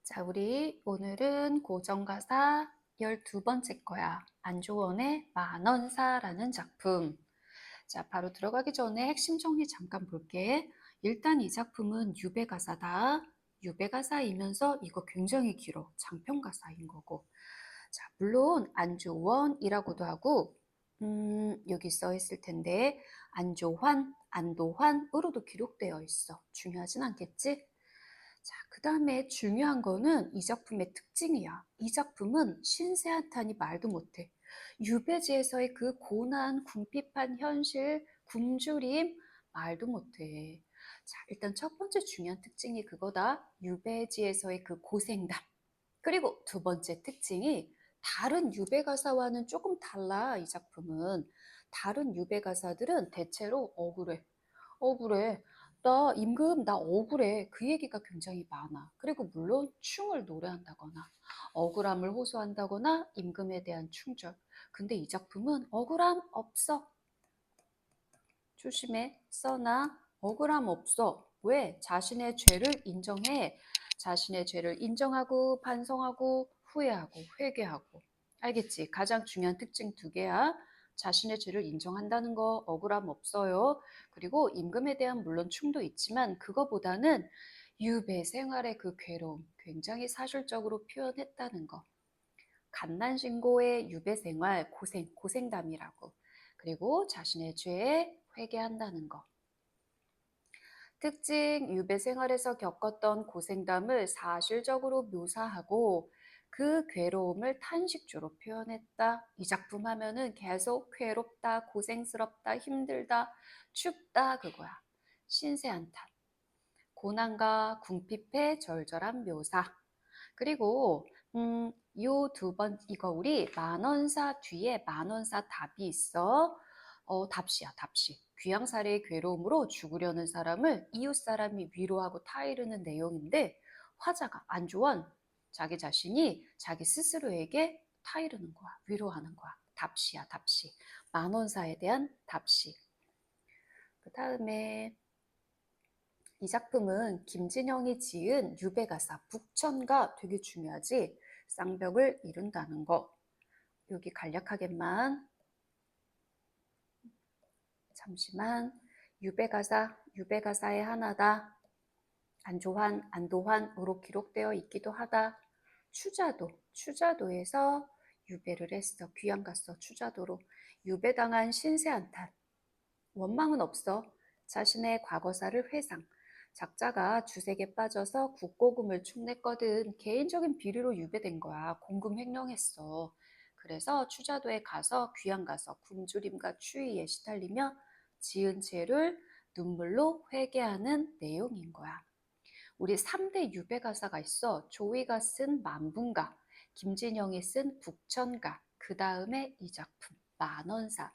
자, 우리 오늘은 고전가사 12번째 거야. 안조원의 만원사라는 작품. 자, 바로 들어가기 전에 핵심 정리 잠깐 볼게. 일단 이 작품은 유배가사다. 유배가사이면서 이거 굉장히 길어. 장편가사인 거고. 자, 물론 안조원이라고도 하고 여기 써 있을 텐데 안조환, 안도환으로도 기록되어 있어. 중요하진 않겠지? 자, 그 다음에 중요한 거는 이 작품의 특징이야. 이 작품은 신세한탄이 말도 못해. 유배지에서의 그 고난, 궁핍한 현실, 굶주림 말도 못해. 자, 일단 첫 번째 중요한 특징이 그거다. 유배지에서의 그 고생담. 그리고 두 번째 특징이 다른 유배 가사와는 조금 달라. 이 작품은 다른 유배 가사들은 대체로 억울해. 억울해. 나 임금 나 억울해. 그 얘기가 굉장히 많아. 그리고 물론 충을 노래한다거나 억울함을 호소한다거나 임금에 대한 충절. 근데 이 작품은 억울함 없어. 조심해. 써나 억울함 없어. 왜? 자신의 죄를 인정해. 자신의 죄를 인정하고 반성하고 후회하고 회개하고. 알겠지? 가장 중요한 특징 두 개야. 자신의 죄를 인정한다는 거 억울함 없어요. 그리고 임금에 대한 물론 충도 있지만 그거보다는 유배 생활의 그 괴로움 굉장히 사실적으로 표현했다는 거. 갓난신고의 유배 생활 고생담이라고. 그리고 자신의 죄에 회개한다는 거. 특징 유배 생활에서 겪었던 고생담을 사실적으로 묘사하고 그 괴로움을 탄식조로 표현했다. 이 작품 하면은 계속 괴롭다, 고생스럽다, 힘들다, 춥다 그거야. 신세한탄. 고난과 궁핍의 절절한 묘사. 그리고 요 두 번 이거 우리 만원사 뒤에 만원사 답이 있어. 답시야 답시. 귀양살이의 괴로움으로 죽으려는 사람을 이웃 사람이 위로하고 타이르는 내용인데 화자가 안조원 자기 자신이 자기 스스로에게 타이르는 거야. 위로하는 거야. 답시야 답시. 만원사에 대한 답시. 그 다음에 이 작품은 김진영이 지은 유배가사 북천가 되게 중요하지. 쌍벽을 이룬다는 거. 여기 간략하게만 잠시만. 유배가사의 하나다. 안조환, 안도환으로 기록되어 있기도 하다. 추자도에서 유배를 했어. 귀양 갔어. 추자도로. 유배당한 신세한탄. 원망은 없어. 자신의 과거사를 회상. 작자가 주색에 빠져서 국고금을 축냈거든. 개인적인 비리로 유배된 거야. 공금 횡령했어. 그래서 추자도에 가서 귀양 가서 굶주림과 추위에 시달리며 지은 죄를 눈물로 회개하는 내용인 거야. 우리 3대 유배 가사가 있어. 조이가 쓴 만분가, 김진영이 쓴 북천가, 그 다음에 이 작품 만원사.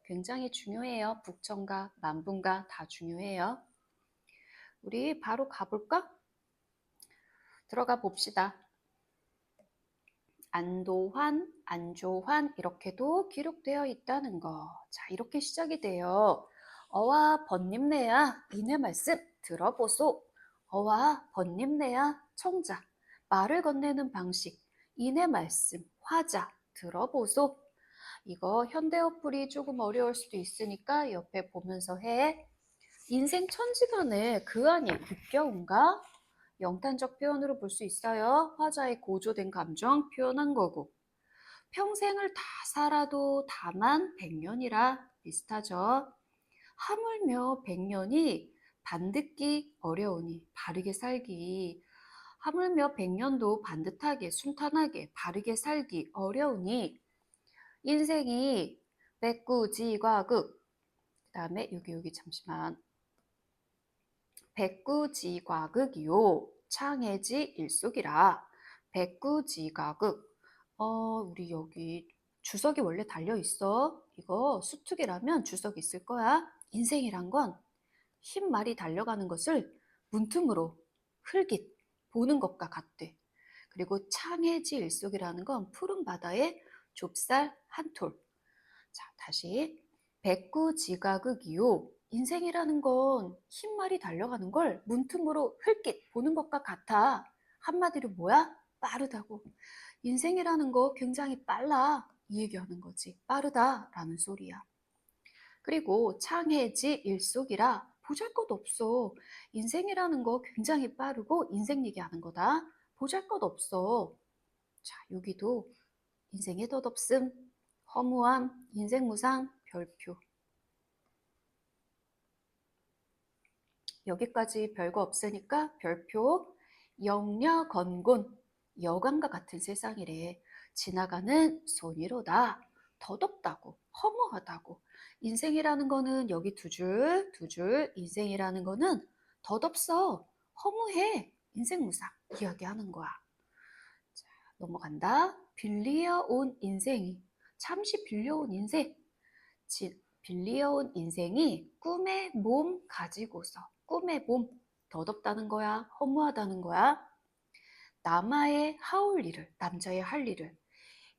굉장히 중요해요. 북천가, 만분가 다 중요해요. 우리 바로 가볼까? 들어가 봅시다. 안도환, 안조환 이렇게도 기록되어 있다는 거. 자, 이렇게 시작이 돼요. 어와 번님네야 이내 말씀 들어보소. 어와 번님네야 청자. 말을 건네는 방식. 이내 말씀 화자 들어보소. 이거 현대어플이 조금 어려울 수도 있으니까 옆에 보면서 해. 인생 천지간에 그 안이 육겨운가? 영탄적 표현으로 볼 수 있어요. 화자의 고조된 감정 표현한 거고. 평생을 다 살아도 다만 100년이라 비슷하죠. 하물며 100년이 반듣기 어려우니 바르게 살기. 하물며 100년도 반듯하게 순탄하게 바르게 살기 어려우니 인생이 백구지과극. 그 다음에 여기 잠시만. 백구지과극이요. 창해지 일속이라. 백구지과극. 우리 여기 주석이 원래 달려 있어. 이거 수특이라면 주석이 있을 거야. 인생이란 건 흰 말이 달려가는 것을 문틈으로 흘깃 보는 것과 같대. 그리고 창해지 일속이라는 건 푸른 바다의 좁쌀 한 톨. 자, 다시. 백구지각극이요. 인생이라는 건 흰말이 달려가는 걸 문틈으로 흘낏 보는 것과 같아. 한마디로 뭐야? 빠르다고. 인생이라는 거 굉장히 빨라. 이 얘기하는 거지. 빠르다라는 소리야. 그리고 창해지 일속이라 보잘것없어. 인생이라는 거 굉장히 빠르고 인생 얘기하는 거다. 보잘것없어. 자, 여기도 인생의 덧없음, 허무함, 인생무상, 별표. 여기까지 별거 없으니까 별표. 영려건곤, 여관과 같은 세상이래. 지나가는 손이로다. 덧없다고, 허무하다고. 인생이라는 거는 여기 두 줄, 두 줄. 인생이라는 거는 덧없어, 허무해, 인생무상 이야기하는 거야. 자, 넘어간다. 빌려온 인생이, 잠시 빌려온 인생. 빌려온 인생이 꿈의 몸 가지고서, 꿈의 몸, 덧없다는 거야, 허무하다는 거야. 남아의 하올 일을, 남자의 할 일을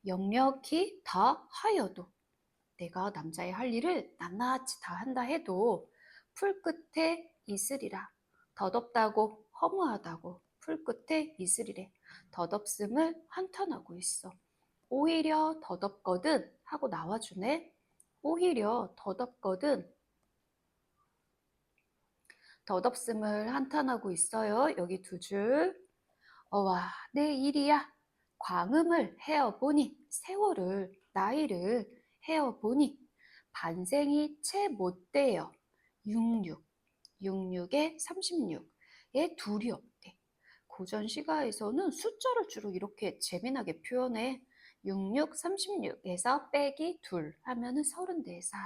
역력히 다 하여도, 내가 남자의 할 일을 낱낱이 다 한다 해도 풀 끝에 있으리라. 덧없다고, 허무하다고 풀 끝에 있으리래. 덧없음을 한탄하고 있어. 오히려 덧없거든 하고 나와주네. 오히려 덧없거든. 덧없음을 한탄하고 있어요. 여기 두 줄. 어와, 내 일이야. 광음을 헤어보니, 세월을, 나이를 헤어보니, 반생이 채 못돼요. 66, 66에 36에 둘이 없대. 고전 시가에서는 숫자를 주로 이렇게 재미나게 표현해. 66, 36에서 빼기 둘 하면은 34살.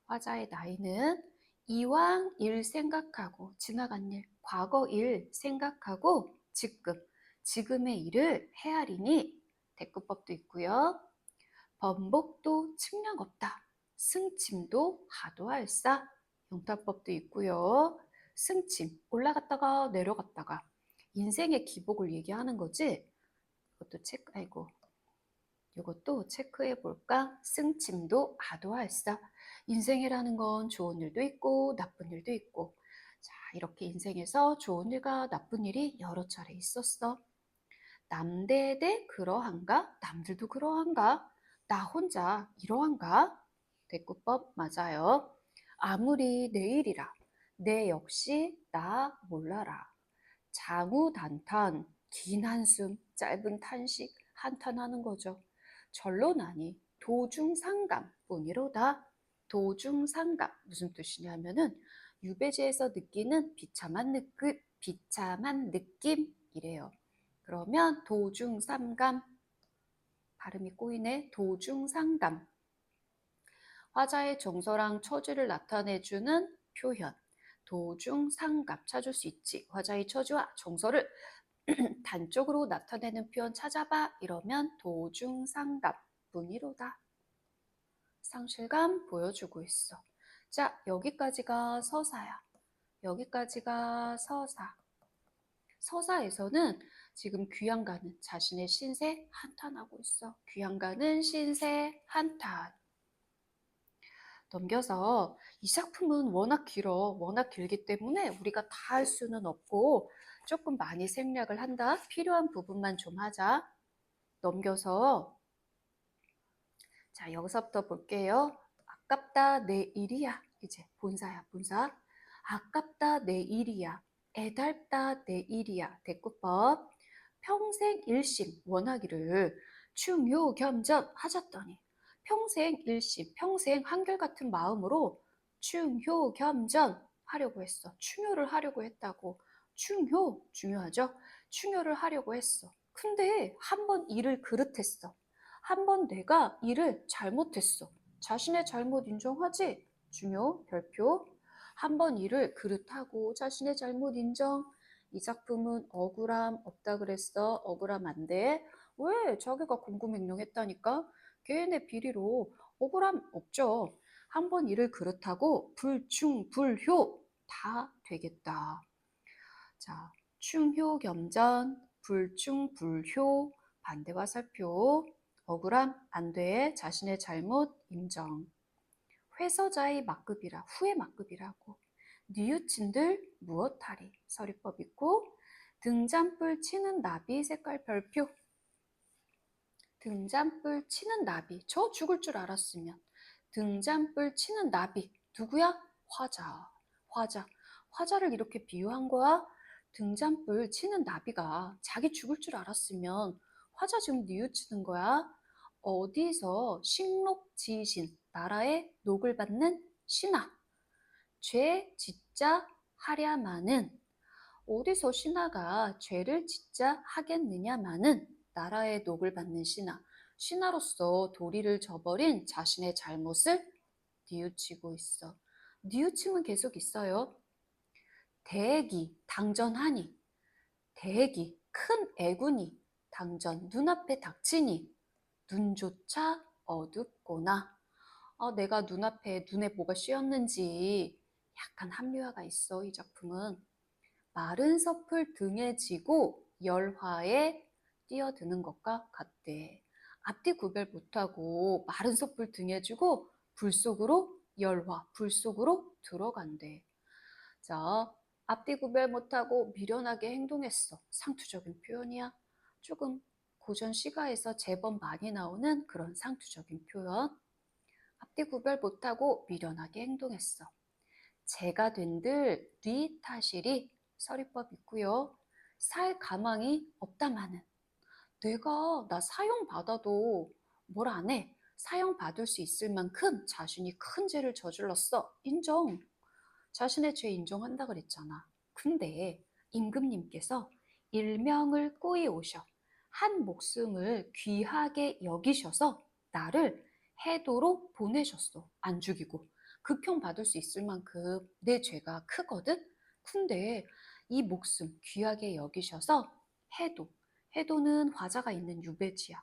화자의 나이는 이왕 일 생각하고, 지나간 일, 과거 일 생각하고 지금의 일을 헤아리니. 대꾸법도 있고요. 번복도 측량 없다. 승침도 하도할사. 용타법도 있고요. 승침, 올라갔다가 내려갔다가 인생의 기복을 얘기하는 거지. 이것도 체크해 볼까? 승침도 하도할사. 인생이라는 건 좋은 일도 있고 나쁜 일도 있고. 자, 이렇게 인생에서 좋은 일과 나쁜 일이 여러 차례 있었어. 남대대 그러한가? 남들도 그러한가? 나 혼자 이러한가? 대꾸법 맞아요. 아무리 내일이라 내 역시 나 몰라라. 장우단탄, 긴 한숨, 짧은 탄식, 한탄하는 거죠. 전론하니 도중상감 뿐이로다. 도중상감 무슨 뜻이냐면은 유배지에서 느끼는 비참한 느낌이래요. 그러면 도중삼감, 발음이 꼬이네. 도중상감. 화자의 정서랑 처지를 나타내주는 표현. 도중상감 찾을 수 있지. 화자의 처지와 정서를 단적으로 나타내는 표현 찾아봐. 이러면 도중상감 뿐이로다. 상실감 보여주고 있어. 자, 여기까지가 서사야. 여기까지가 서사. 서사에서는 지금 귀양가는 자신의 신세 한탄하고 있어. 귀양가는 신세 한탄. 넘겨서 이 작품은 워낙 길어. 워낙 길기 때문에 우리가 다 할 수는 없고 조금 많이 생략을 한다. 필요한 부분만 좀 하자. 넘겨서 자, 여기서부터 볼게요. 아깝다 내 일이야. 이제 본사야, 본사. 아깝다 내 일이야. 애달다 내 일이야. 대꾸법. 평생 일심 원하기를 충효겸전 하셨더니 평생 일심, 평생 한결같은 마음으로 충효겸전 하려고 했어. 충효를 하려고 했다고. 충효 중요하죠? 충효를 하려고 했어. 근데 한 번 일을 그릇했어. 한 번 내가 일을 잘못했어. 자신의 잘못 인정하지? 중요, 별표. 한 번 일을 그릇하고 자신의 잘못 인정. 이 작품은 억울함 없다 그랬어. 억울함 안 돼. 왜? 자기가 공고명령했다니까. 개인의 비리로 억울함 없죠. 한 번 일을 그릇하고 불충불효 다 되겠다. 자, 충효겸전, 불충불효, 반대와 살표, 억울함 안 돼. 자신의 잘못 인정. 회서자의 막급이라, 후의 막급이라고. 뉘우친들 무엇하리. 서리법 있고 등잔불 치는 나비 색깔 별표. 등잔불 치는 나비. 저 죽을 줄 알았으면. 등잔불 치는 나비. 누구야? 화자. 화자. 화자를 이렇게 비유한 거야? 등잔불 치는 나비가 자기 죽을 줄 알았으면 화자 지금 뉘우치는 거야. 어디서 식록지신 나라의 녹을 받는 신하. 죄 짓자 하랴마는 어디서 신하가 죄를 짓자 하겠느냐마는 나라의 녹을 받는 신하. 신하로서 도리를 저버린 자신의 잘못을 뉘우치고 있어. 뉘우침은 계속 있어요. 대기, 당전하니. 대기, 큰 애군이. 당전, 눈앞에 닥치니. 눈조차 어둡구나. 내가 눈에 뭐가 씌었는지 약간 합리화가 있어, 이 작품은. 마른 섭을 등에 지고 열화에 뛰어드는 것과 같대. 앞뒤 구별 못하고 마른 섭을 등에 지고 불 속으로 불 속으로 들어간대. 자, 앞뒤 구별 못하고 미련하게 행동했어. 상투적인 표현이야. 조금 고전 시가에서 제법 많이 나오는 그런 상투적인 표현. 앞뒤 구별 못하고 미련하게 행동했어. 제가 된들 네 탓이리 서리법 있고요. 살 가망이 없다마는 내가 나 사형받아도 뭘 안 해. 사형받을 수 있을 만큼 자신이 큰 죄를 저질렀어. 인정. 자신의 죄 인정한다 그랬잖아. 근데 임금님께서 일명을 꾸이 오셔. 한 목숨을 귀하게 여기셔서 나를 해도로 보내셨어. 안 죽이고. 극형 받을 수 있을 만큼 내 죄가 크거든? 근데 이 목숨 귀하게 여기셔서 해도는 화자가 있는 유배지야.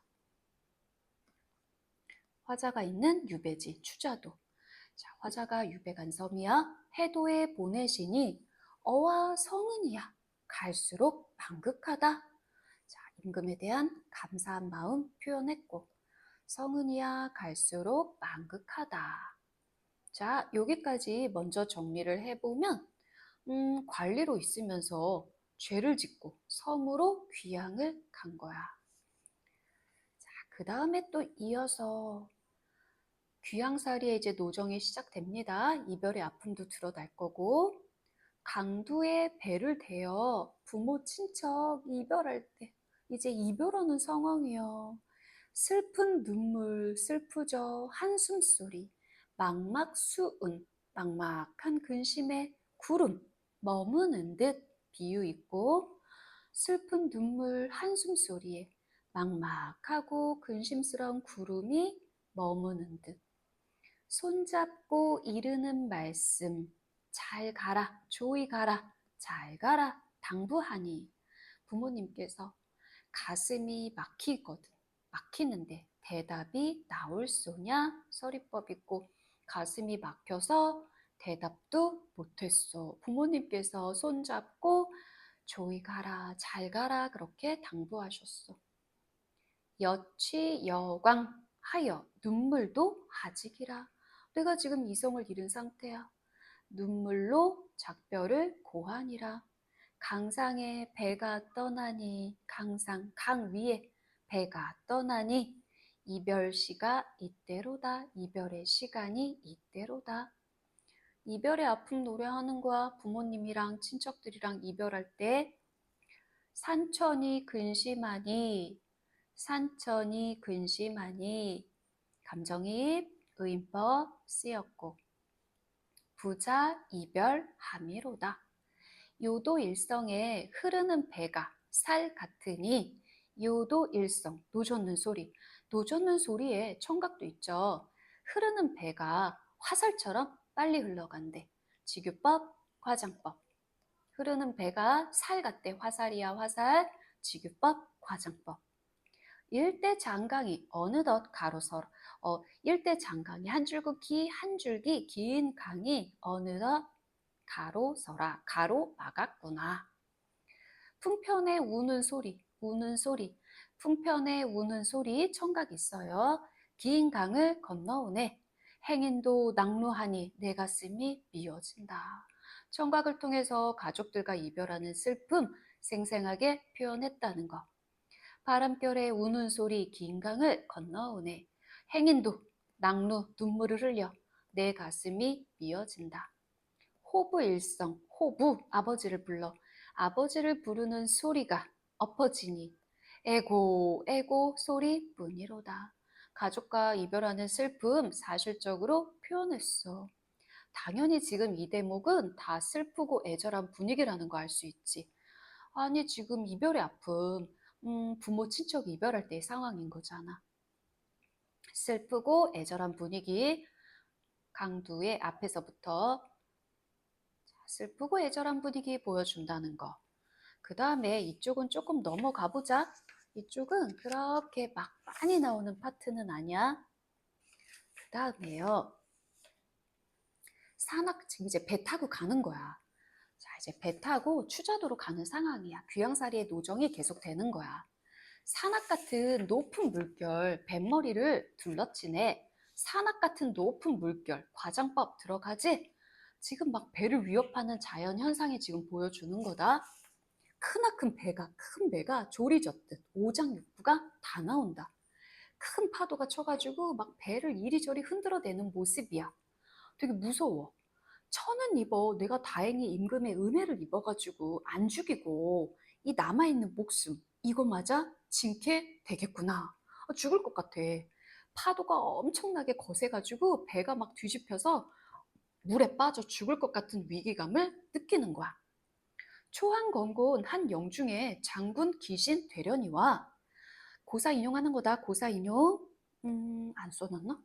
화자가 있는 유배지, 추자도. 자, 화자가 유배간 섬이야. 해도에 보내시니 어와 성은이야. 갈수록 망극하다. 자, 임금에 대한 감사한 마음 표현했고 성은이야 갈수록 망극하다. 자, 여기까지 먼저 정리를 해보면 관리로 있으면서 죄를 짓고 섬으로 귀양을 간 거야. 자, 그 다음에 또 이어서 귀양살이에 이제 노정이 시작됩니다. 이별의 아픔도 드러날 거고 강두에 배를 대어 부모 친척 이별할 때 이제 이별하는 상황이야. 슬픈 눈물 슬프죠. 한숨소리 막막수은 막막한 근심의 구름 머무는 듯 비유 있고 슬픈 눈물 한숨소리에 막막하고 근심스러운 구름이 머무는 듯 손잡고 이르는 말씀 잘 가라 조이 가라 잘 가라 당부하니 부모님께서 가슴이 막히는데 대답이 나올 소냐 서리법 있고 가슴이 막혀서 대답도 못했어. 부모님께서 손잡고 조이 가라 잘 가라 그렇게 당부하셨어. 여취 여광 하여 눈물도 하직이라. 내가 지금 이성을 잃은 상태야. 눈물로 작별을 고하니라. 강상에 배가 떠나니 강상 강 위에 배가 떠나니 이별시가 이때로다. 이별의 시간이 이때로다. 이별의 아픔 노래하는 거야. 부모님이랑 친척들이랑 이별할 때 산천이 근심하니 감정이입 의인법 쓰였고 부자 이별 함이로다. 요도 일성에 흐르는 배가 살 같으니 요도 일성 노젓는 소리 노젓는 소리에 청각도 있죠. 흐르는 배가 화살처럼 빨리 흘러간대. 직유법 과장법 흐르는 배가 살 같대. 화살이야 화살. 직유법 과장법 일대 장강이 어느덧 가로서라. 일대 장강이 한 줄기 긴 강이 어느덧 가로서라. 가로 막았구나. 풍편에 우는 소리. 풍편에 우는 소리 청각 있어요. 긴 강을 건너오네. 행인도 낙루하니 내 가슴이 미어진다. 청각을 통해서 가족들과 이별하는 슬픔, 생생하게 표현했다는 거. 바람결에 우는 소리 긴 강을 건너오네. 행인도 낙루 눈물을 흘려 내 가슴이 미어진다. 호부일성, 호부, 아버지를 불러 아버지를 부르는 소리가 엎어지니 에고, 에고 소리뿐이로다. 가족과 이별하는 슬픔 사실적으로 표현했어. 당연히 지금 이 대목은 다 슬프고 애절한 분위기라는 거 알 수 있지. 아니, 지금 이별의 아픔, 부모, 친척 이별할 때의 상황인 거잖아. 슬프고 애절한 분위기, 강두의 앞에서부터 슬프고 애절한 분위기 보여준다는 거. 그 다음에 이쪽은 조금 넘어가 보자. 이쪽은 그렇게 막 많이 나오는 파트는 아니야. 그 다음에요. 산악지 이제 배 타고 가는 거야. 자, 이제 배 타고 추자도로 가는 상황이야. 귀양살이의 노정이 계속되는 거야. 산악 같은 높은 물결, 뱃머리를 둘러치네. 산악 같은 높은 물결, 과장법 들어가지? 지금 막 배를 위협하는 자연 현상이 지금 보여주는 거다. 크나큰 배가, 큰 배가 조리 젓듯 오장육부가 다 나온다. 큰 파도가 쳐가지고 막 배를 이리저리 흔들어대는 모습이야. 되게 무서워. 천은 입어 내가 다행히 임금의 은혜를 입어가지고 안 죽이고 이 남아있는 목숨 이거마저 징계 되겠구나. 죽을 것 같아. 파도가 엄청나게 거세가지고 배가 막 뒤집혀서 물에 빠져 죽을 것 같은 위기감을 느끼는 거야. 초한건곤 한 영중에 장군 기신 되려니와 고사 인용하는 거다. 고사 인용. 안 써놨나?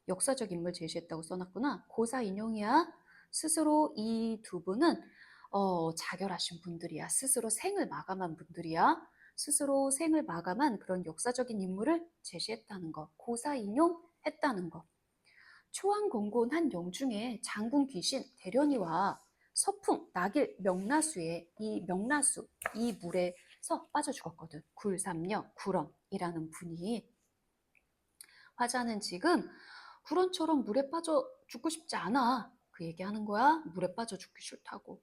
역사적 인물 제시했다고 써놨구나. 고사 인용이야. 스스로 이 두 분은 자결하신 분들이야. 스스로 생을 마감한 분들이야. 스스로 생을 마감한 그런 역사적인 인물을 제시했다는 거. 고사 인용했다는 거. 초안공곤 한 영중에 장군 귀신 대련이와 서풍, 낙일, 명나수에 이 명나수, 이 물에서 빠져 죽었거든. 굴삼녀, 구런이라는 분이. 화자는 지금 구런처럼 물에 빠져 죽고 싶지 않아. 그 얘기하는 거야. 물에 빠져 죽기 싫다고.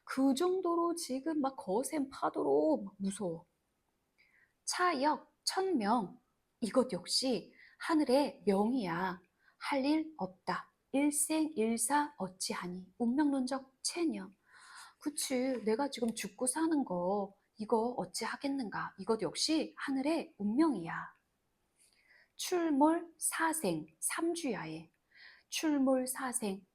그 정도로 지금 막 거센 파도로 막 무서워. 차역, 천명. 이것 역시 하늘의 명이야. 할 일 없다. 일생일사 어찌하니. 운명론적 체녀. 그치, 내가 지금 죽고 사는 거 이거 어찌하겠는가. 이것 역시 하늘의 운명이야. 출몰 사생, 삼주야에. 출몰 사생,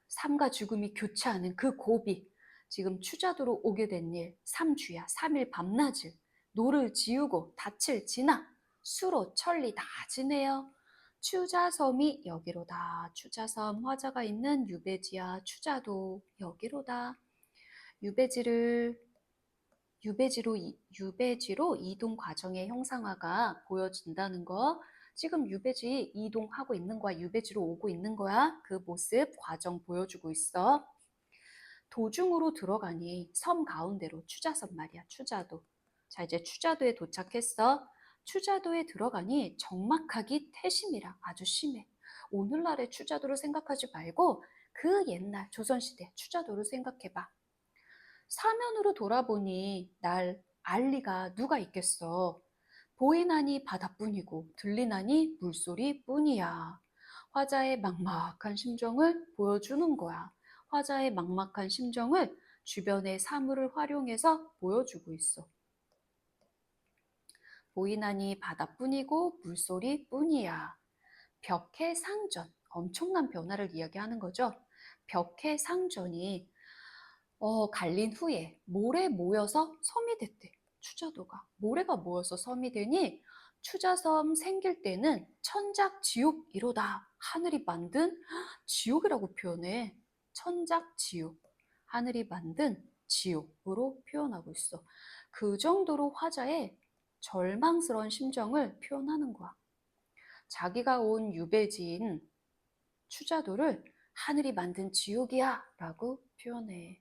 삶과 죽음이 교차하는 그 고비. 지금 추자도로 오게 된 일, 삼주야, 3일 밤낮을 노를 지우고 닻을 지나 수로 천리 다 지내요. 추자섬이 여기로다. 추자섬 화자가 있는 유배지야. 추자도 여기로다. 유배지로 이동 과정의 형상화가 보여진다는 거. 지금 유배지 이동하고 있는 거야. 유배지로 오고 있는 거야. 그 모습 과정 보여주고 있어. 도중으로 들어가니 섬 가운데로 추자섬 말이야. 추자도. 자, 이제 추자도에 도착했어. 추자도에 들어가니 적막하기 태심이라 아주 심해. 오늘날의 추자도를 생각하지 말고 그 옛날 조선시대 추자도를 생각해봐. 사면으로 돌아보니 날 알 리가 누가 있겠어. 보이나니 바다뿐이고 들리나니 물소리뿐이야. 화자의 막막한 심정을 보여주는 거야. 화자의 막막한 심정을 주변의 사물을 활용해서 보여주고 있어. 보이나니 바다뿐이고 물소리뿐이야. 벽해상전, 엄청난 변화를 이야기하는 거죠. 벽해상전이 갈린 후에 모래 모여서 섬이 됐대. 추자도가. 모래가 모여서 섬이 되니 추자섬 생길 때는 천작지옥이로다. 하늘이 만든 지옥이라고 표현해. 천작지옥. 하늘이 만든 지옥으로 표현하고 있어. 그 정도로 화자의 절망스러운 심정을 표현하는 거야. 자기가 온 유배지인 추자도를 하늘이 만든 지옥이야 라고 표현해.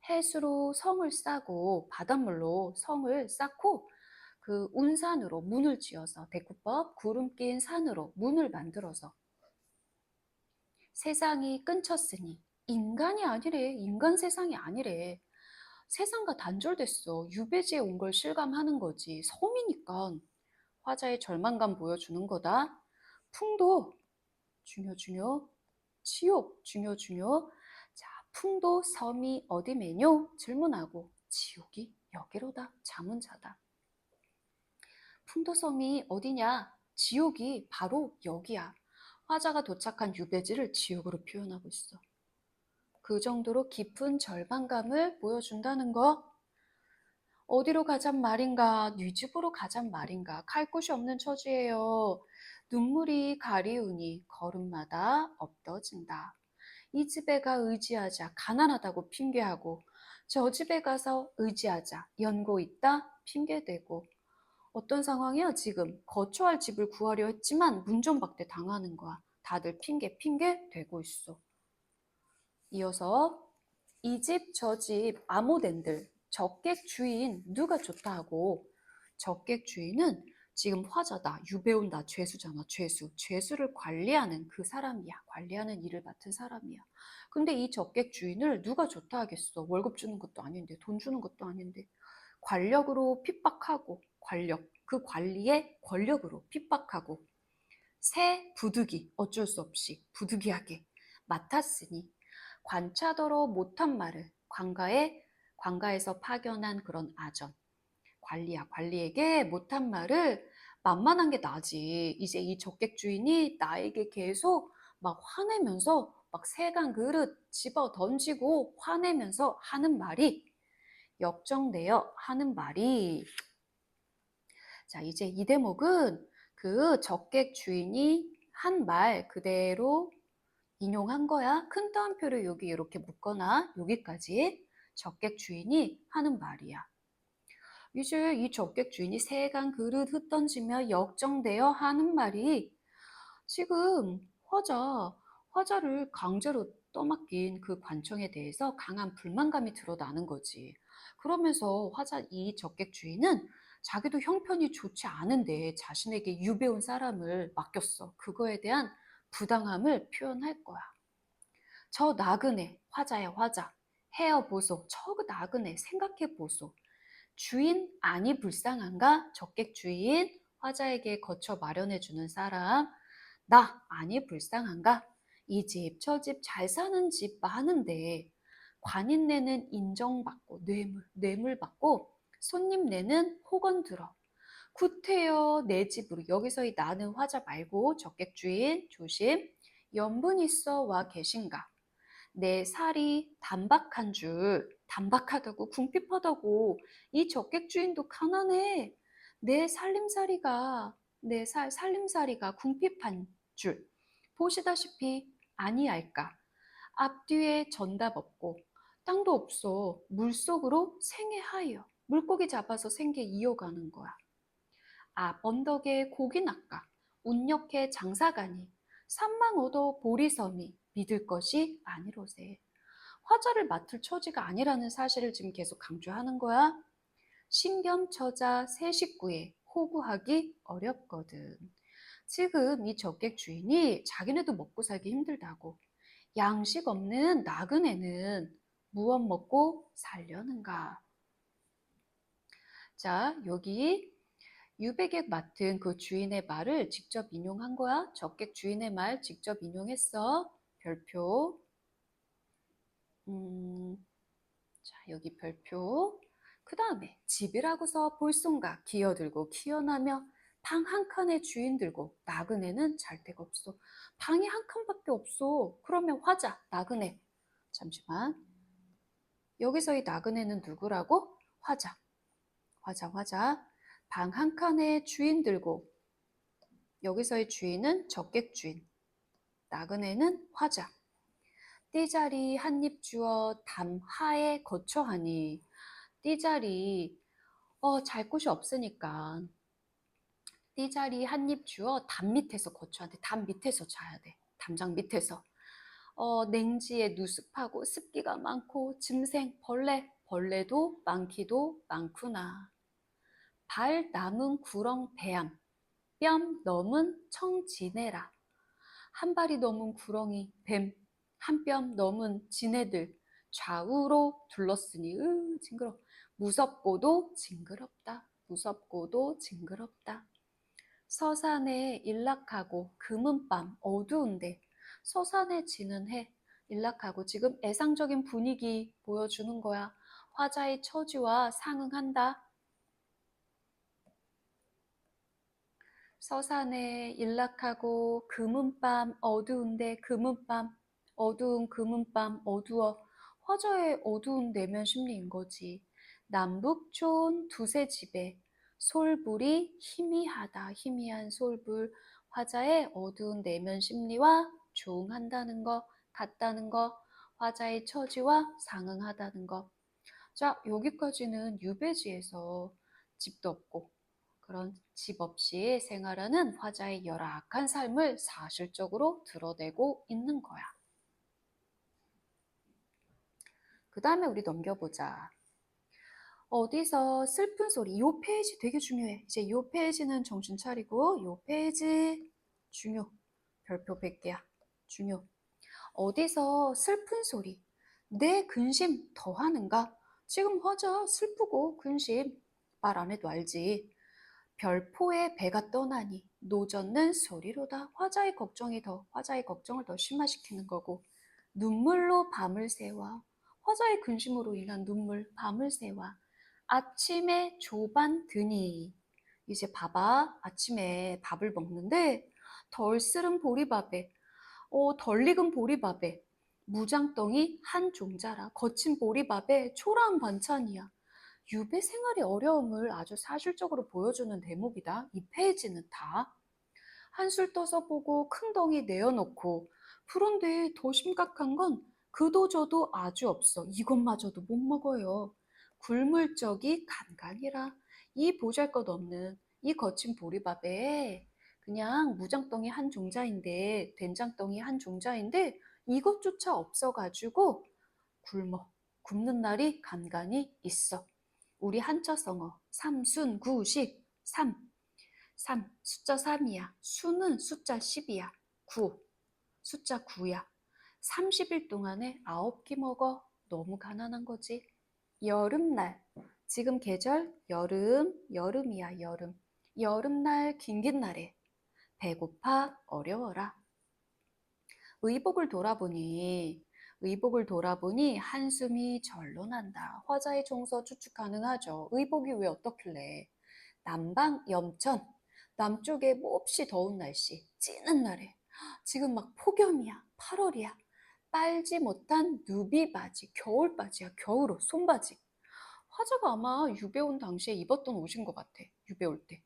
해수로 성을 싸고 바닷물로 성을 쌓고 그 운산으로 문을 지어서 대구법 구름 낀 산으로 문을 만들어서 세상이 끊쳤으니 인간이 아니래. 인간 세상이 아니래. 세상과 단절됐어. 유배지에 온 걸 실감하는 거지. 섬이니까. 화자의 절망감 보여주는 거다. 풍도 중요. 지옥 중요. 자, 풍도 섬이 어디 메뇨? 질문하고 지옥이 여기로다. 자문자다. 풍도섬이 어디냐? 지옥이 바로 여기야. 화자가 도착한 유배지를 지옥으로 표현하고 있어. 그 정도로 깊은 절망감을 보여준다는 거. 어디로 가잔 말인가? 네 집으로 가잔 말인가? 갈 곳이 없는 처지예요. 눈물이 가리우니 걸음마다 없어진다. 이 집에 가 의지하자. 가난하다고 핑계하고 저 집에 가서 의지하자. 연고 있다. 핑계대고 어떤 상황이야 지금? 거처할 집을 구하려 했지만 문전박대 당하는 거야. 다들 핑계 대고 있어. 이어서 이 집 저 집 아모된들 적객 주인 누가 좋다 하고 적객 주인은 지금 화자다. 유배 온다. 죄수잖아. 죄수를 관리하는 그 사람이야. 관리하는 일을 맡은 사람이야. 근데 이 적객 주인을 누가 좋다 하겠어. 월급 주는 것도 아닌데 돈 주는 것도 아닌데 관력으로 핍박하고 그 관리의 권력으로 핍박하고 새 부득이 어쩔 수 없이 부득이하게 맡았으니 관차더러 못한 말을 관가에서 파견한 그런 아전 관리에게 못한 말을 만만한 게 나지. 이제 이 적객 주인이 나에게 계속 막 화내면서 막 세간 그릇 집어 던지고 화내면서 하는 말이 역정내어 하는 말이 자, 이제 이 대목은 그 적객 주인이 한 말 그대로 인용한 거야. 큰 따옴표를 여기 이렇게 묶거나 여기까지 적객 주인이 하는 말이야. 이제 이 적객 주인이 세간 그릇 흩던지며 역정되어 하는 말이 지금 화자를 강제로 떠맡긴 그 관청에 대해서 강한 불만감이 드러나는 거지. 그러면서 이 적객 주인은 자기도 형편이 좋지 않은데 자신에게 유배온 사람을 맡겼어. 그거에 대한 부당함을 표현할 거야. 저 나그네, 화자야 화자. 헤어보소. 저 나그네 생각해보소. 주인 아니 불쌍한가? 적객 주인 화자에게 거처 마련해주는 사람. 나 아니 불쌍한가? 이 집, 저 집 잘 사는 집 많은데 관인네는 인정받고 뇌물 받고 손님네는 호건 들어. 구태여 내 집으로. 여기서 이 나는 화자 말고 적객 주인 조심. 연분 있어 와 계신가? 내 살이 단박한 줄 단박하다고 궁핍하다고 이 적객 주인도 가난해. 내 살림살이가 궁핍한 줄 보시다시피 아니할까. 앞뒤에 전답 없고 땅도 없어. 물속으로 생애하여 물고기 잡아서 생계 이어가는 거야. 언덕에 고기 낚아 운역해 장사가니 산망 얻어 보리섬이 믿을 것이 아니로세. 화자를 맡을 처지가 아니라는 사실을 지금 계속 강조하는 거야. 신겸처자 새 식구에 호구하기 어렵거든. 지금 이 적객 주인이 자기네도 먹고 살기 힘들다고. 양식 없는 나그네는 무엇 먹고 살려는가. 자, 여기 유배객 맡은 그 주인의 말을 직접 인용한 거야. 적객 주인의 말 직접 인용했어. 별표. 자, 여기 별표. 그 다음에 집이라고서 볼송가 기어들고 키어나며 방 한 칸에 주인 들고 나그네는 잘 데가 없어. 방이 한 칸밖에 없어. 그러면 화자, 나그네. 잠시만. 여기서 이 나그네는 누구라고? 화자. 방 한 칸에 주인 들고 여기서의 주인은 적객 주인. 나그네는 화자. 띠자리 한 입 주어 담하에 거처하니 띠자리 잘 곳이 없으니까 띠자리 한 입 주어 담 밑에서 거처하는데 담 밑에서 자야 돼. 담장 밑에서. 냉지에 누습하고 습기가 많고 짐생 벌레도 많기도 많구나. 발 남은 구렁 배암 뺨 넘은 청지네라. 한 발이 넘은 구렁이 뱀, 한 뼘 넘은 지네들, 좌우로 둘렀으니 징그러. 무섭고도 징그럽다. 무섭고도 징그럽다. 서산에 일락하고 금은 밤 어두운데 서산에 지는 해 일락하고 지금 애상적인 분위기 보여주는 거야. 화자의 처지와 상응한다. 서산에 일락하고 금은 밤 어두운데 금은 밤 어두운 금은 밤 어두워. 화자의 어두운 내면 심리인 거지. 남북촌 두세 집에 솔불이 희미하다. 희미한 솔불. 화자의 어두운 내면 심리와 조응한다는 거, 같다는 거, 화자의 처지와 상응하다는 거. 자, 여기까지는 유배지에서 집도 없고 그런 집 없이 생활하는 화자의 열악한 삶을 사실적으로 드러내고 있는 거야. 그 다음에 우리 넘겨보자. 어디서 슬픈 소리, 요 페이지 되게 중요해. 이제 요 페이지는 정신 차리고 요 페이지 중요. 별표 100개야. 중요. 어디서 슬픈 소리, 내 근심 더하는가? 지금 화자 슬프고 근심 말 안 해도 알지. 별포의 배가 떠나니 노젓는 소리로다. 화자의 걱정을 더 심화시키는 거고. 눈물로 밤을 새와. 화자의 근심으로 인한 눈물, 밤을 새와. 아침에 조반 드니. 이제 봐봐. 아침에 밥을 먹는데 덜 쓰른 보리밥에 덜 익은 보리밥에 무장덩이 한 종자라. 거친 보리밥에 초라한 반찬이야. 유배 생활의 어려움을 아주 사실적으로 보여주는 대목이다. 이 페이지는 다. 한술 떠서 보고 큰 덩이 내어놓고. 그런데 더 심각한 건 그도저도 아주 없어. 이것마저도 못 먹어요. 굶을 적이 간간이라. 이 보잘것없는 이 거친 보리밥에 그냥 무장덩이 한 종자인데, 된장덩이 한 종자인데 이것조차 없어가지고 굶는 날이 간간이 있어. 우리 한자성어 삼순구식. 삼 숫자 3이야. 수는 숫자 10이야. 숫자 9야. 30일 동안에 9끼 먹어. 너무 가난한 거지. 여름날. 지금 계절 여름이야. 여름날 긴긴 날에 배고파 어려워라. 의복을 돌아보니 한숨이 절로 난다. 화자의 정서 추측 가능하죠. 의복이 왜 어떻길래. 남방 염천. 남쪽에 몹시 더운 날씨, 찌는 날에 지금 막 폭염이야. 8월이야. 빨지 못한 누비바지, 겨울바지야. 겨울옷, 손바지. 화자가 아마 유배 온 당시에 입었던 옷인 것 같아. 유배 올 때.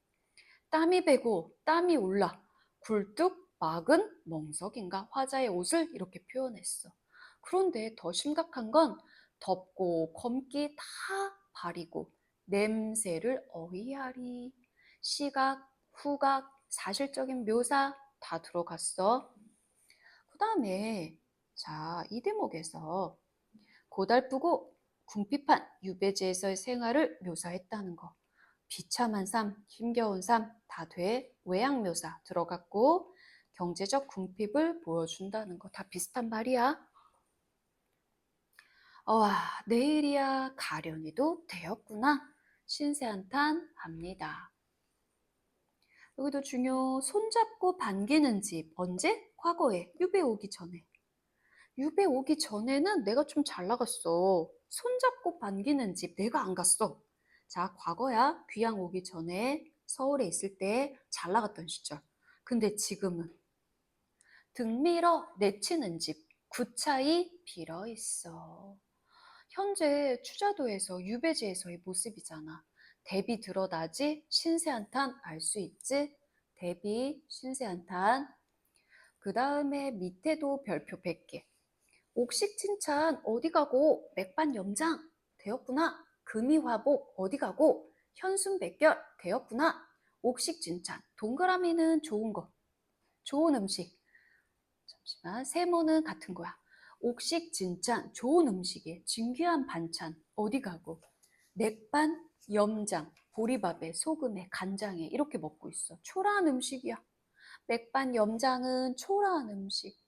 땀이 배고 땀이 올라. 굴뚝 막은 멍석인가. 화자의 옷을 이렇게 표현했어. 그런데 더 심각한 건 덥고 검기 다 바리고 냄새를 어이하리. 시각, 후각, 사실적인 묘사 다 들어갔어. 그 다음에 자, 이 대목에서 고달프고 궁핍한 유배지에서의 생활을 묘사했다는 거. 비참한 삶, 힘겨운 삶 다 돼. 외양묘사 들어갔고 경제적 궁핍을 보여준다는 거 다 비슷한 말이야. 내일이야 가련이도 되었구나. 신세한탄 합니다. 여기도 중요. 손잡고 반기는 집. 언제? 과거에. 유배 오기 전에. 유배 오기 전에는 내가 좀 잘 나갔어. 손잡고 반기는 집 내가 안 갔어. 자, 과거야. 귀양 오기 전에 서울에 있을 때 잘 나갔던 시절. 근데 지금은 등 밀어 내치는 집. 구차히 빌어 있어. 현재 추자도에서 유배지에서의 모습이잖아. 대비 드러나지? 신세한탄 알 수 있지? 대비 신세한탄. 그 다음에 밑에도 별표 100개. 옥식 칭찬 어디 가고 맥반 염장 되었구나. 금이화복 어디 가고 현순백결 되었구나. 옥식 칭찬 동그라미는 좋은 거, 좋은 음식. 잠시만, 세모는 같은 거야. 옥식 칭찬 좋은 음식에 진귀한 반찬 어디 가고 맥반 염장 보리밥에 소금에 간장에 이렇게 먹고 있어. 초라한 음식이야. 맥반 염장은 초라한 음식.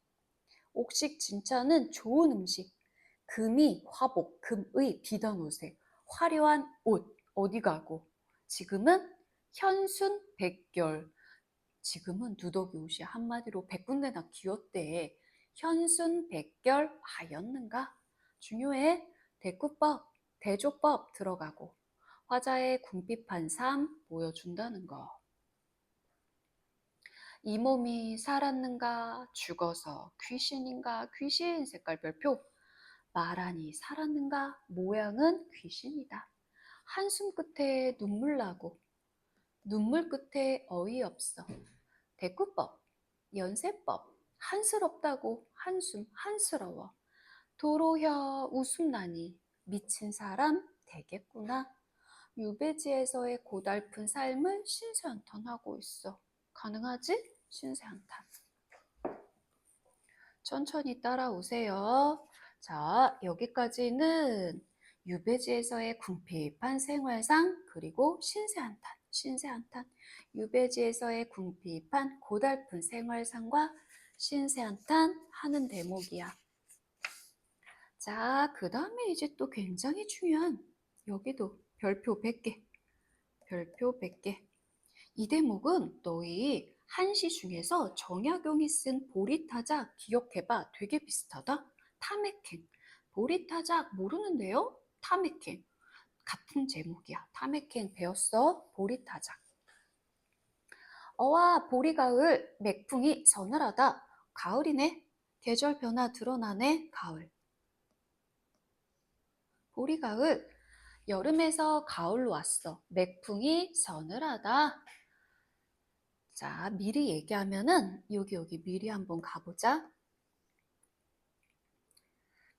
옥식 진짜는 좋은 음식. 금이 화복, 금의 비던 옷에 화려한 옷 어디 가고 지금은 현순백결 지금은 누더기 옷이 한마디로 100군데나 기었대. 현순백결 하였는가? 중요해. 대꾸법, 대조법 들어가고 화자의 궁핍한 삶 보여준다는 거. 이 몸이 살았는가? 죽어서 귀신인가? 귀신 색깔 별표. 말하니 살았는가? 모양은 귀신이다. 한숨 끝에 눈물 나고 눈물 끝에 어이없어. 대꾸법, 연세법, 한스럽다고 한숨, 한스러워. 도로혀 웃음 나니 미친 사람 되겠구나. 유배지에서의 고달픈 삶을 신세한탄하고 있어. 가능하지? 신세한탄. 천천히 따라오세요. 자, 여기까지는 유배지에서의 궁핍한 생활상 그리고 신세한탄, 신세한탄. 유배지에서의 궁핍한 고달픈 생활상과 신세한탄 하는 대목이야. 자, 그 다음에 이제 또 굉장히 중요한 여기도 별표 100개, 별표 100개. 이 대목은 너희 한시 중에서 정약용이 쓴 보리타작 기억해봐. 되게 비슷하다. 타메켄. 보리타작 모르는데요? 타메켄. 같은 제목이야. 타메켄 배웠어? 보리타작. 어와 보리가을 맥풍이 서늘하다. 가을이네. 계절 변화 드러나네. 가을. 보리가을. 여름에서 가을로 왔어. 맥풍이 서늘하다. 자, 미리 얘기하면은 여기 미리 한번 가보자.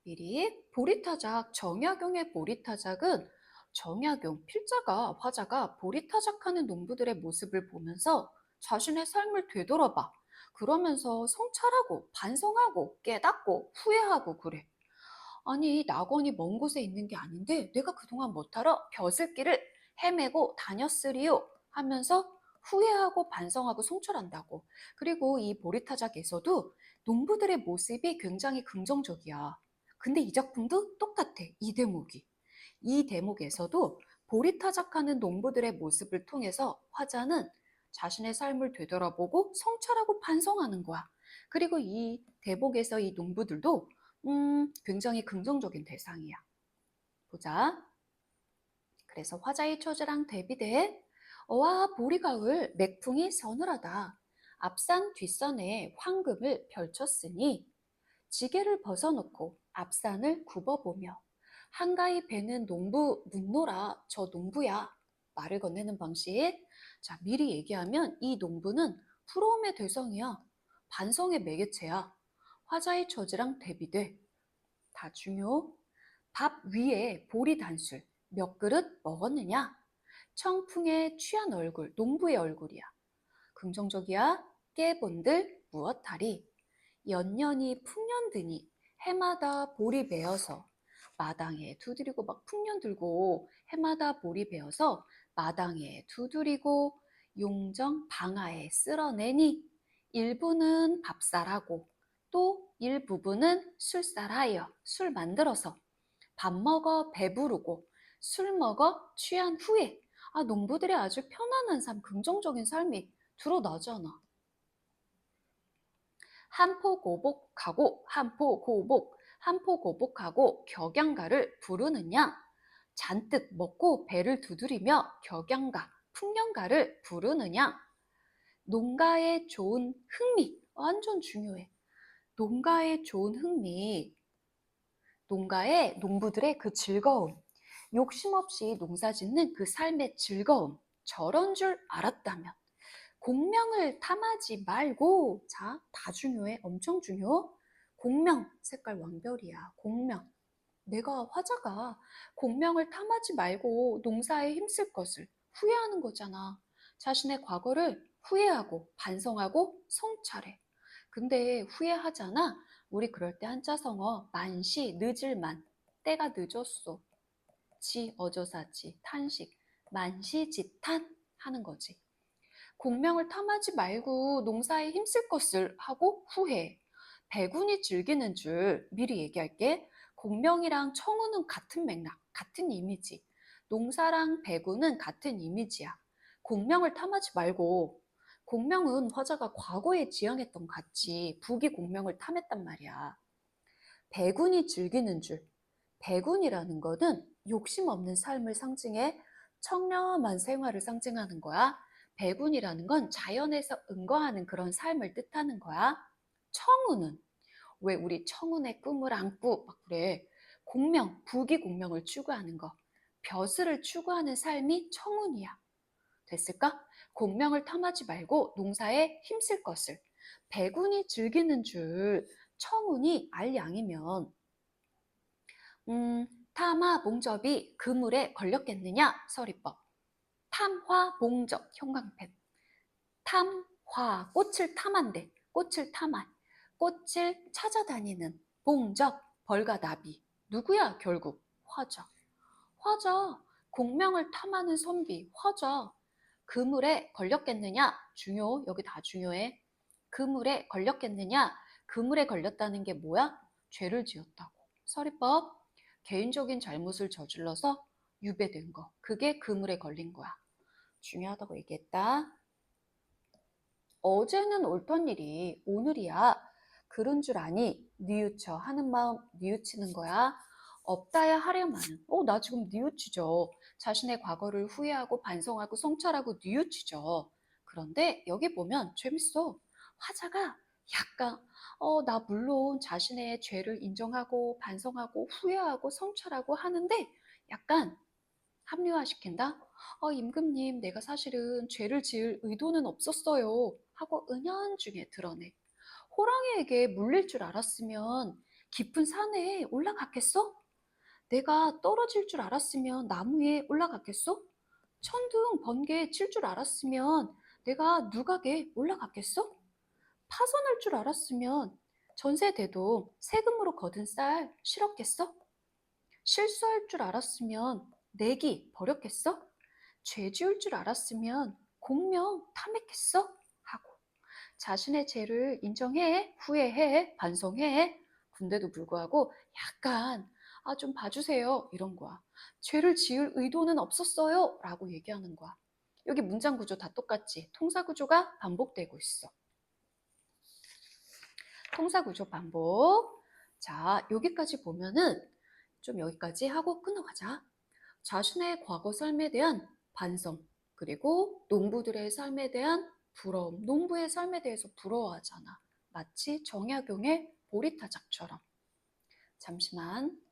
미리 보리타작, 정약용의 보리타작은 정약용, 필자가, 화자가 보리타작하는 농부들의 모습을 보면서 자신의 삶을 되돌아봐. 그러면서 성찰하고 반성하고 깨닫고 후회하고 그래. 아니, 낙원이 먼 곳에 있는 게 아닌데 내가 그동안 뭐하러 벼슬길을 헤매고 다녔으리요 하면서 후회하고 반성하고 성찰한다고. 그리고 이 보리타작에서도 농부들의 모습이 굉장히 긍정적이야. 근데 이 작품도 똑같아. 이 대목이. 이 대목에서도 보리타작하는 농부들의 모습을 통해서 화자는 자신의 삶을 되돌아보고 성찰하고 반성하는 거야. 그리고 이 대목에서 이 농부들도 굉장히 긍정적인 대상이야. 보자. 그래서 화자의 처지랑 대비돼 어와 보리가을 맥풍이 서늘하다. 앞산 뒷산에 황금을 펼쳤으니 지게를 벗어놓고 앞산을 굽어보며 한가히 배는 농부 묻노라. 저 농부야. 말을 건네는 방식. 자, 미리 얘기하면 이 농부는 부러움의 대상이야. 반성의 매개체야. 화자의 처지랑 대비돼. 다 중요. 밥 위에 보리 단술 몇 그릇 먹었느냐? 청풍에 취한 얼굴, 농부의 얼굴이야. 긍정적이야. 깨본들 무엇하리? 연년이 풍년 드니 해마다 보리 베어서 마당에 두드리고 막 풍년 들고 해마다 보리 베어서 마당에 두드리고 용정 방아에 쓸어내니 일부는 밥살하고 또 일부분은 술살하여 술 만들어서 밥 먹어 배부르고 술 먹어 취한 후에 농부들의 아주 편안한 삶, 긍정적인 삶이 드러나잖아. 한포고복하고 한포고복하고 격양가를 부르느냐? 잔뜩 먹고 배를 두드리며 격양가, 풍년가를 부르느냐? 농가의 좋은 흥미, 완전 중요해. 농가의 좋은 흥미, 농가의 농부들의 그 즐거움, 욕심 없이 농사 짓는 그 삶의 즐거움, 저런 줄 알았다면 공명을 탐하지 말고, 자, 다 중요해. 엄청 중요. 공명, 색깔 왕별이야. 공명. 내가 화자가 공명을 탐하지 말고 농사에 힘쓸 것을 후회하는 거잖아. 자신의 과거를 후회하고 반성하고 성찰해. 근데 후회하잖아. 우리 그럴 때 한자성어 만시 늦을만. 때가 늦었어. 지 어조사지 탄식. 만시지탄 하는 거지. 공명을 탐하지 말고 농사에 힘쓸 것을 하고 후회. 배군이 즐기는 줄 미리 얘기할게. 공명이랑 청우는 같은 맥락, 같은 이미지. 농사랑 배구는 같은 이미지야. 공명을 탐하지 말고 공명은 화자가 과거에 지향했던 가치, 부귀 공명을 탐했단 말이야. 배군이 즐기는 줄. 배군이라는 거는 욕심 없는 삶을 상징해 청렴한 생활을 상징하는 거야. 배군이라는 건 자연에서 응거하는 그런 삶을 뜻하는 거야. 청우는 왜 우리 청운의 꿈을 안고 막 그래. 공명, 부귀 공명을 추구하는 거. 벼슬을 추구하는 삶이 청운이야. 됐을까? 공명을 탐하지 말고 농사에 힘쓸 것을. 배군이 즐기는 줄 청운이 알 양이면 탐화 봉접이 그물에 걸렸겠느냐? 서리법. 탐화 봉접 형광펜. 탐화 꽃을 탐한대. 꽃을 탐한. 꽃을 찾아다니는 봉접 벌과 나비. 누구야 결국? 화자. 화자. 공명을 탐하는 선비. 화자. 그물에 걸렸겠느냐? 중요. 여기 다 중요해. 그물에 걸렸겠느냐? 그물에 걸렸다는 게 뭐야? 죄를 지었다고. 서리법. 개인적인 잘못을 저질러서 유배된 거. 그게 그물에 걸린 거야. 중요하다고 얘기했다. 어제는 옳던 일이 오늘이야. 그런 줄 아니? 뉘우쳐. 하는 마음 뉘우치는 거야. 없다야 하려마는. 나 지금 뉘우치죠. 자신의 과거를 후회하고 반성하고 성찰하고 뉘우치죠. 그런데 여기 보면 재밌어. 화자가 약간 나 물론 자신의 죄를 인정하고 반성하고 후회하고 성찰하고 하는데 약간 합리화시킨다? 임금님, 내가 사실은 죄를 지을 의도는 없었어요. 하고 은연중에 드러내. 호랑이에게 물릴 줄 알았으면 깊은 산에 올라갔겠어? 내가 떨어질 줄 알았으면 나무 위에 올라갔겠어? 천둥, 번개 칠 줄 알았으면 내가 누각에 올라갔겠어? 파선할 줄 알았으면 전세대도 세금으로 거둔 쌀 실었겠어? 실수할 줄 알았으면 내기 버렸겠어? 죄 지을 줄 알았으면 공명 탐했겠어? 하고 자신의 죄를 인정해, 후회해, 반성해. 근데도 불구하고 약간 좀 봐주세요 이런 거야. 죄를 지을 의도는 없었어요 라고 얘기하는 거야. 여기 문장 구조 다 똑같지? 통사 구조가 반복되고 있어. 통사 구조 반복. 자, 여기까지 보면은 좀 여기까지 하고 끊어가자. 자신의 과거 삶에 대한 반성, 그리고 농부들의 삶에 대한 부러움, 농부의 삶에 대해서 부러워하잖아. 마치 정약용의 보리타작처럼. 잠시만.